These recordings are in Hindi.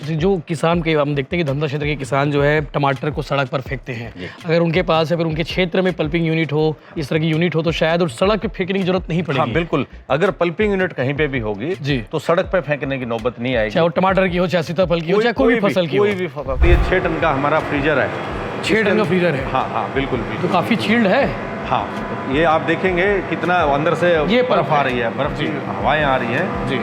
जैसे जो किसान के हम देखते हैं कि धमधा क्षेत्र के किसान जो है टमाटर को सड़क पर फेंकते हैं। अगर उनके पास या फिर उनके क्षेत्र में पल्पिंग यूनिट हो, इस तरह की यूनिट हो, तो शायद उस सड़क पे फेंकने की जरूरत नहीं पड़ेगी। हाँ बिल्कुल, अगर पल्पिंग यूनिट कहीं पे भी होगी जी, तो सड़क पे फेंकने की नौबत नहीं आएगी। चाहे वो टमाटर की हो, चाहे सीताफल की हो, चाहे कोई भी फसल की हो। कोई भी फसल। ये 6 टन का हमारा फ्रीजर है। 6 टन का फ्रीजर है? हाँ हाँ बिल्कुल बिल्कुल। तो काफी चील्ड है। हाँ, ये आप देखेंगे कितना अंदर से ये बर्फ आ रही है, बर्फ की हवाएं आ रही हैं जी।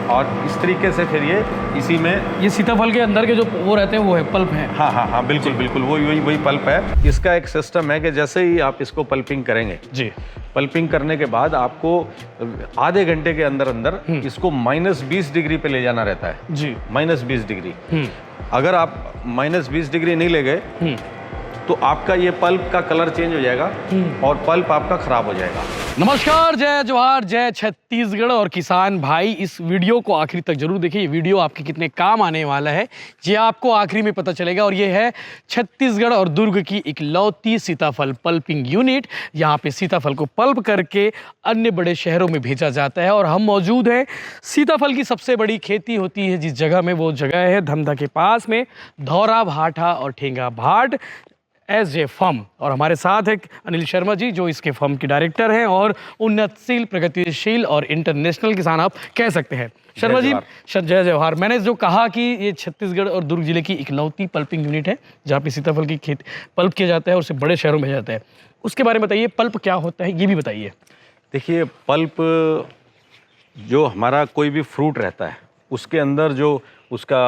और इस तरीके से फिर ये इसी में ये सीताफल के अंदर के जो वो रहते हैं वो है पल्प है। हाँ हाँ हाँ बिल्कुल बिल्कुल, वही पल्प है। इसका एक सिस्टम है कि जैसे ही आप इसको पल्पिंग करेंगे जी, पल्पिंग करने के बाद आपको आधे घंटे के अंदर अंदर इसको -20 डिग्री पे ले जाना रहता है जी, -20 डिग्री। अगर आप -20 डिग्री नहीं ले गए तो आपका ये पल्प का कलर चेंज हो जाएगा और पल्प आपका खराब हो जाएगा। नमस्कार, जय जवाहर, जय छत्तीसगढ़। और किसान भाई, इस वीडियो को आखिरी तक जरूर देखिए। ये वीडियो आपके कितने काम आने वाला है ये आपको आखिरी में पता चलेगा। और ये है छत्तीसगढ़ और दुर्ग की इकलौती सीताफल पल्पिंग यूनिट। यहाँ पे सीताफल को पल्प करके अन्य बड़े शहरों में भेजा जाता है। और हम मौजूद हैं, सीताफल की सबसे बड़ी खेती होती है जिस जगह में, वो जगह है धमधा के पास में, धौरा भाठा और ठेंगा भाट SJ फर्म। और हमारे साथ है अनिल शर्मा जी, जो इसके फर्म के डायरेक्टर हैं और उन्नतशील, प्रगतिशील और इंटरनेशनल किसान आप कह सकते हैं। शर्मा जी, जय जवाहर। मैंने जो कहा कि ये छत्तीसगढ़ और दुर्ग जिले की इकलौती पल्पिंग यूनिट है जहाँ पे सीताफल की खेती पल्प किया जाता है और उसे बड़े शहरों में भेजा जाता है, उसके बारे में बताइए। पल्प क्या होता है ये भी बताइए। देखिए, पल्प जो हमारा कोई भी फ्रूट रहता है उसके अंदर जो उसका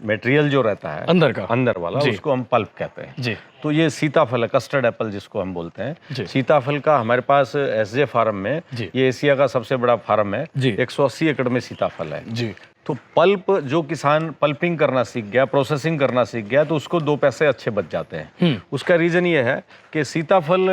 मटेरियल जो रहता है अंदर वाला, उसको हम पल्प कहते हैं जी। तो ये सीताफल है, कस्टर्ड एप्पल जिसको हम बोलते हैं। सीताफल का हमारे पास SJ फार्म में, ये एशिया का सबसे बड़ा फार्म है, 180 एकड़ में सीताफल है जी। तो पल्प जो किसान पल्पिंग करना सीख गया, प्रोसेसिंग करना सीख गया, तो उसको 2 पैसे अच्छे बच जाते हैं। उसका रीजन ये है कि सीताफल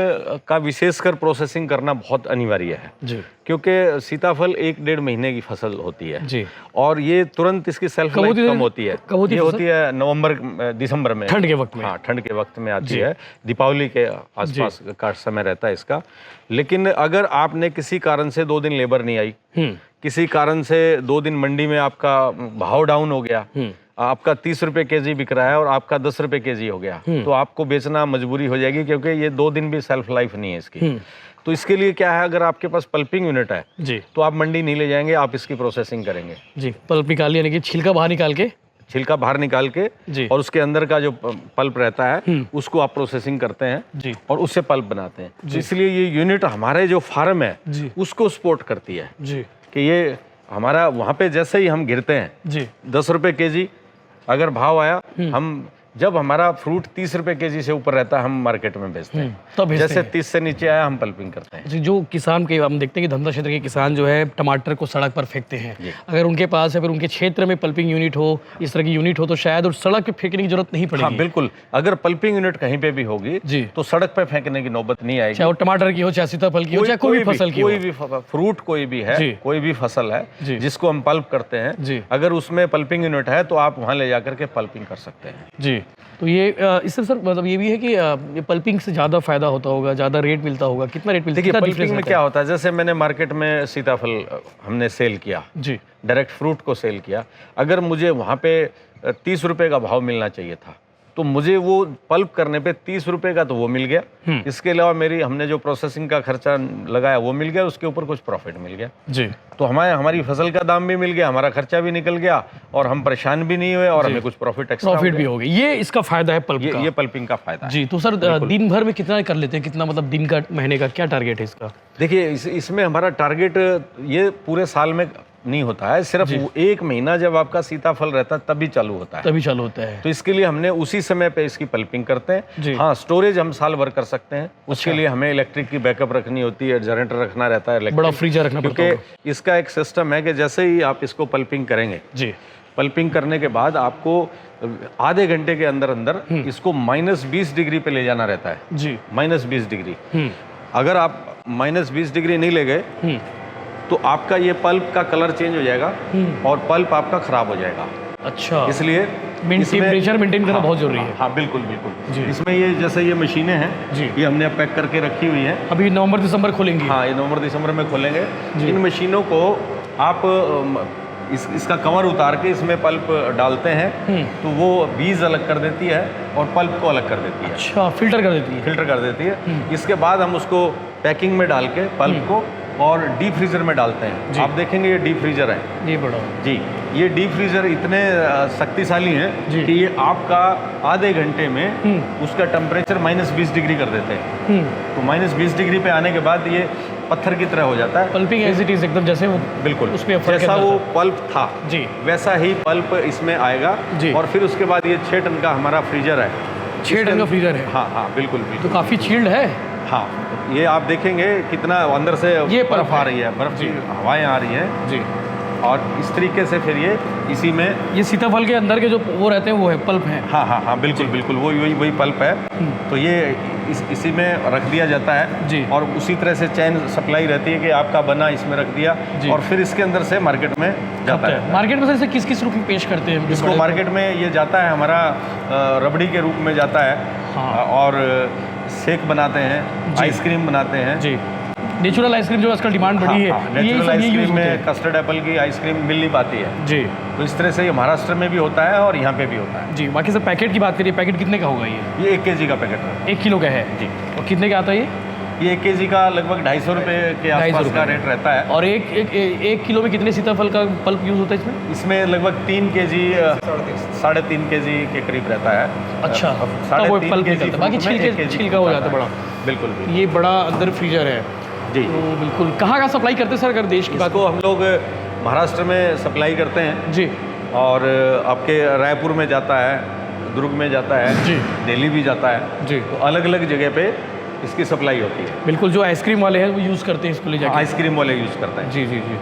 का विशेषकर प्रोसेसिंग करना बहुत अनिवार्य है जी। क्योंकि सीताफल 1-1.5 महीने की फसल होती है जी। और ये तुरंत इसकी सेल्फ लाइफ कम होती है। ये होती है नवंबर दिसंबर में, ठंड के वक्त में। हाँ, ठंड के वक्त में आती है, दीपावली के आसपास का समय रहता है इसका। लेकिन अगर आपने किसी कारण से 2 दिन लेबर नहीं आई, किसी कारण से 2 दिन मंडी में आपका भाव डाउन हो गया, आपका 30 रुपए केजी बिक रहा है और आपका 10 रुपए केजी हो गया, तो आपको बेचना मजबूरी हो जाएगी, क्योंकि ये 2 दिन भी सेल्फ लाइफ नहीं है इसकी। तो इसके लिए क्या है, अगर आपके पास पल्पिंग यूनिट है जी, तो आप मंडी नहीं ले जाएंगे, आप इसकी प्रोसेसिंग करेंगे जी। पल्प निकाल, यानी कि छिलका बाहर निकाल के जी, और उसके अंदर का जो पल्प रहता है उसको आप प्रोसेसिंग करते हैं जी, और उससे पल्प बनाते हैं। तो इसलिए ये यूनिट हमारे जो फार्म है जी, उसको सपोर्ट करती है जी, कि ये हमारा वहाँ पे जैसे ही हम गिरते हैं जी, 10 रुपए केजी अगर भाव आया, हम जब हमारा फ्रूट 30 रुपए केजी से ऊपर रहता है हम मार्केट में बेचते हैं। तब जैसे 30 से नीचे आया हम पल्पिंग करते हैं। जो किसान के हम देखते हैं कि धमधा क्षेत्र के किसान जो है टमाटर को सड़क पर फेंकते हैं। अगर उनके पास या फिर उनके क्षेत्र में पल्पिंग यूनिट हो, इस तरह की यूनिट हो, तो शायद उस सड़क पे फेंकने की जरूरत नहीं पड़ेगी। हाँ बिल्कुल, अगर पल्पिंग यूनिट कहीं पे भी होगी जी, तो सड़क पे फेंकने की नौबत नहीं आएगी। चाहे वो टमाटर की हो, चाहे सीताफल की हो, चाहे कोई भी फसल की हो, कोई भी फ्रूट कोई भी है, कोई भी फसल है जिसको हम पल्प करते हैं, अगर उसमें पल्पिंग यूनिट है तो आप वहाँ ले जाकर के पल्पिंग कर सकते हैं जी। तो ये इससे सर मतलब ये भी है कि ये पल्पिंग से ज़्यादा फायदा होता होगा, ज़्यादा रेट मिलता होगा, कितना रेट मिलता है? देखिए, पल्पिंग में क्या होता है, जैसे मैंने मार्केट में सीताफल हमने सेल किया जी, डायरेक्ट फ्रूट को सेल किया, अगर मुझे वहाँ पे 30 रुपए का भाव मिलना चाहिए था, तो मुझे वो पल्प करने पे 30 रुपए का तो वो मिल गया, इसके अलावा हमने जो प्रोसेसिंग का खर्चा लगाया वो मिल गया, उसके ऊपर कुछ प्रॉफिट मिल गया जी। तो हमारी फसल का दाम भी मिल गया, हमारा खर्चा भी निकल गया और हम परेशान भी नहीं हुए और हमें कुछ प्रॉफिट भी हो गया। ये इसका फायदा है पल्प का। ये पल्पिंग का फायदा जी। तो सर दिन भर में कितना कर लेते हैं, कितना मतलब दिन का, महीने का क्या टारगेट है इसका? देखिए, इसमें हमारा टारगेट ये पूरे साल में नहीं होता है, सिर्फ 1 महीना जब आपका सीताफल रहता है तभी चालू होता है। तो इसके लिए हमने उसी समय पे इसकी पल्पिंग करते हैं। हाँ, स्टोरेज हम साल भर कर सकते हैं, उसके लिए हमें इलेक्ट्रिक की बैकअप रखनी होती है, जनरेटर रखना रहता है, बड़ा फ्रीजर रखना पड़ता है, क्योंकि इसका एक सिस्टम है कि जैसे ही आप इसको पल्पिंग करेंगे जी, पल्पिंग करने के बाद आपको आधे घंटे के अंदर अंदर इसको -20 डिग्री पे ले जाना रहता है जी, -20 डिग्री। अगर आप -20 डिग्री नहीं ले गए तो आपका ये पल्प का कलर चेंज हो जाएगा और पल्प आपका खराब हो जाएगा। अच्छा, इसलिए टेम्परेचर मेंटेन करना बहुत जरूरी है। हाँ बिल्कुल बिल्कुल। इसमें ये जैसे ये मशीनें हैं जी, ये हमने पैक करके रखी हुई हैं, अभी नवंबर दिसंबर खोलेंगे। हाँ, ये नवंबर दिसंबर में खोलेंगे। इन मशीनों को आप इसका कवर उतार के इसमें पल्प डालते हैं तो वो बीज अलग कर देती है और पल्प को अलग कर देती है। अच्छा, फिल्टर कर देती है। फिल्टर कर देती है। इसके बाद हम उसको पैकिंग में डाल के पल्प को और डीप फ्रीजर में डालते हैं। आप देखेंगे ये डीप फ्रीजर है। ये बड़ा जी, ये डीप फ्रीजर इतने शक्तिशाली हैं कि ये आपका आधे घंटे में उसका टेम्परेचर -20 डिग्री कर देते हैं। तो -20 डिग्री पे आने के बाद ये पत्थर की तरह हो जाता है। पल्पिंग एज इट इज एकदम जैसे वो बिल्कुल उसमें जैसा वो पल्प था जी, वैसा ही पल्प इसमें आएगा जी। और फिर उसके बाद ये 6 टन का हमारा फ्रीजर है। 6 टन का फ्रीजर है। हाँ हाँ बिल्कुल बिल्कुल। तो काफ़ी चिल्ड है। हाँ, ये आप देखेंगे कितना अंदर से ये बर्फ आ रही है, बर्फ की हवाएं आ रही हैं जी। और इस तरीके से फिर ये इसी में ये सीताफल के अंदर के जो वो रहते हैं वो है पल्प है। हाँ हाँ हाँ बिल्कुल बिल्कुल वही पल्प है। तो ये इसी में रख दिया जाता है जी। और उसी तरह से चैन सप्लाई रहती है कि आपका बना इसमें रख दिया और फिर इसके अंदर से मार्केट में जाता है। मार्केट में से किस रूप में पेश करते हैं इसको? मार्केट में ये जाता है हमारा रबड़ी के रूप में जाता है और शेक बनाते हैं, आइसक्रीम बनाते हैं जी। नेचुरल आइसक्रीम जो आजकल डिमांड बढ़ी है, नेचुरल आइसक्रीम में कस्टर्ड एप्पल की आइसक्रीम मिल नहीं पाती है जी। तो इस तरह से ये महाराष्ट्र में भी होता है और यहाँ पे भी होता है जी। बाकी सर पैकेट की बात करिए, पैकेट कितने का होगा ये 1 kg का पैकेट है। 1 किलो का है जी। और कितने का आता है ये 1 kg का लगभग 250 रुपये के आसपास का रेट रहता है। और एक किलो में कितने सीताफल का पल्प यूज़ होता है इसमें? इसमें लगभग 3 kg 3.5 kg के करीब रहता है। अच्छा, पल्प निकलता है, बाकी छिलका हो जाता है बड़ा। बिल्कुल। ये बड़ा अंदर फ्रीजर है जी। तो बिल्कुल कहाँ का सप्लाई करते हैं सर अगर देश की बात? को हम लोग महाराष्ट्र में सप्लाई करते हैं जी। और आपके रायपुर में जाता है, दुर्ग में जाता है जी, दिल्ली भी जाता है जी। तो अलग अलग जगह पे इसकी सप्लाई होती है। बिल्कुल, जो आइसक्रीम वाले हैं वो यूज़ करते हैं इसको ले जाकर। आइसक्रीम वाले यूज़ करते हैं जी जी जी।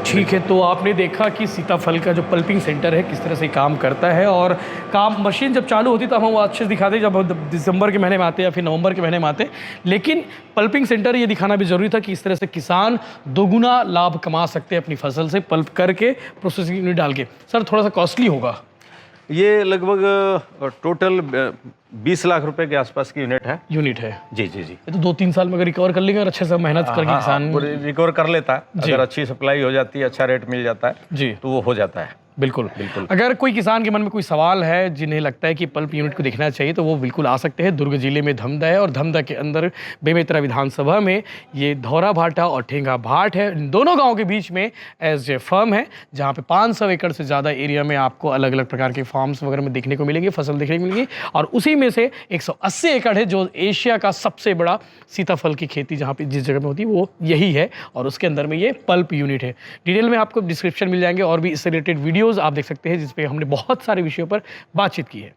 ठीक है, तो आपने देखा कि सीताफल का जो पल्पिंग सेंटर है किस तरह से काम करता है और काम मशीन जब चालू होती तो हम वो अच्छे से दिखाते जब दिसंबर के महीने में आते या फिर नवंबर के महीने में आते। लेकिन पल्पिंग सेंटर ये दिखाना भी ज़रूरी था कि इस तरह से किसान दोगुना लाभ कमा सकते हैं अपनी फसल से पल्प करके प्रोसेसिंग यूनिट डाल के। सर थोड़ा सा कॉस्टली होगा ये, लगभग टोटल 20 लाख रुपए के आसपास की यूनिट है जी जी जी। ये तो 2-3 साल में अगर रिकवर कर लेंगे और अच्छे से मेहनत करके किसान रिकवर कर लेता है। अगर अच्छी सप्लाई हो जाती है, अच्छा रेट मिल जाता है जी, तो वो हो जाता है। बिल्कुल बिल्कुल। अगर कोई किसान के मन में कोई सवाल है, जिन्हें लगता है कि पल्प यूनिट को देखना चाहिए, तो वो बिल्कुल आ सकते हैं। दुर्ग जिले में धमदा है और धमदा के अंदर बेमेतरा विधानसभा में ये धौरा भाटा और ठेंगा भाट है। इन दोनों गाँव के बीच में एज ए फर्म है जहाँ पे 500 एकड़ से ज़्यादा एरिया में आपको अलग अलग प्रकार के फार्म्स वगैरह में देखने को मिलेंगे, फसल देखने को मिलेगी। और उसी में से 180 एकड़ है जो एशिया का सबसे बड़ा सीताफल की खेती जहाँ पे जिस जगह में होती है वो यही है और उसके अंदर में ये पल्प यूनिट है। डिटेल में आपको डिस्क्रिप्शन मिल जाएंगे और भी इससे रिलेटेड वीडियोज़ आप देख सकते हैं जिस पे हमने बहुत सारे विषयों पर बातचीत की है।